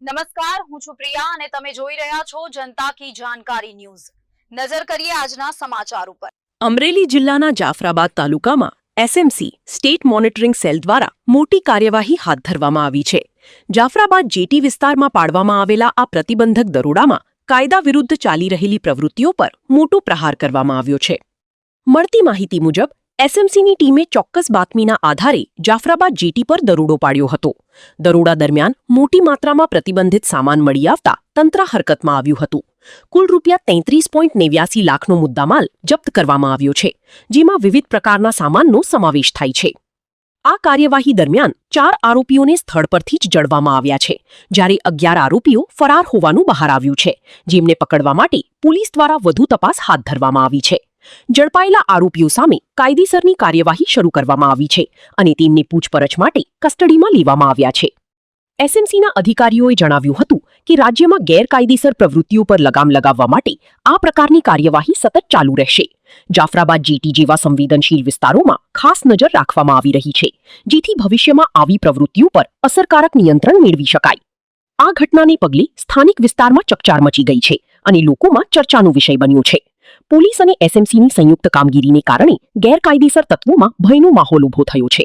નમસ્કાર, હું છું પ્રિયા અને તમે જોઈ રહ્યા છો જનતા કી જાણકારી ન્યૂઝ। નજર કરીએ આજના સમાચાર ઉપર। અમરેલી જિલ્લાના જાફરાબાદ તાલુકામાં એસએમસી સ્ટેટ મોનિટરિંગ સેલ દ્વારા મોટી કાર્યવાહી હાથ ધરવામાં આવી છે। જાફરાબાદ જેટી વિસ્તારમાં પાડવામાં આવેલા આ પ્રતિબંધક દરોડામાં કાયદા વિરુદ્ધ ચાલી રહેલી પ્રવૃત્તિઓ પર મોટો પ્રહાર કરવામાં આવ્યો છે। મળતી માહિતી મુજબ એસએમસીની ટીમે ચોક્કસ બાતમીના આધારે જાફરાબાદ જેટી પર દરોડો પાડ્યો હતો। દરોડા દરમિયાન મોટી માત્રામાં પ્રતિબંધિત સામાન મળી આવતા તંત્ર હરકતમાં આવ્યું હતું। કુલ ₹33.89 લાખનો મુદ્દામાલ જપ્ત કરવામાં આવ્યો છે, જેમાં વિવિધ પ્રકારના સામાનનો સમાવેશ થાય છે। આ કાર્યવાહી દરમિયાન 4 આરોપીઓને સ્થળ પરથી જ ઝડપવામાં આવ્યા છે, જ્યારે 11 આરોપીઓ ફરાર હોવાનું બહાર આવ્યું છે, જેમને પકડવા માટે પોલીસ દ્વારા વધુ તપાસ હાથ ધરવામાં આવી છે। ઝડપાયેલા આરોપીઓ સામે કાયદેસરની કાર્યવાહી શરૂ કરવામાં આવી છે અને તેમને પૂછપરછ માટે કસ્ટડીમાં લેવામાં આવ્યા છે। એસએમસીના અધિકારીઓએ જણાવ્યું હતું કે રાજ્યમાં ગેરકાયદેસર પ્રવૃત્તિઓ પર લગામ લગાવવા માટે આ પ્રકારની કાર્યવાહી સતત ચાલુ રહેશે। જાફરાબાદ જેટી જેવા સંવેદનશીલ વિસ્તારોમાં ખાસ નજર રાખવામાં આવી રહી છે, જેથી ભવિષ્યમાં આવી પ્રવૃત્તિઓ પર અસરકારક નિયંત્રણ મેળવી શકાય। આ ઘટનાને પગલે સ્થાનિક વિસ્તારમાં ચકચાર મચી ગઈ છે અને લોકોમાં ચર્ચાનો વિષય બન્યો છે। પોલીસ અને એસએમસીની સંયુક્ત કામગીરીને કારણે ગેરકાયદેસર તત્વોમાં ભયનો માહોલ ઊભો થયો છે।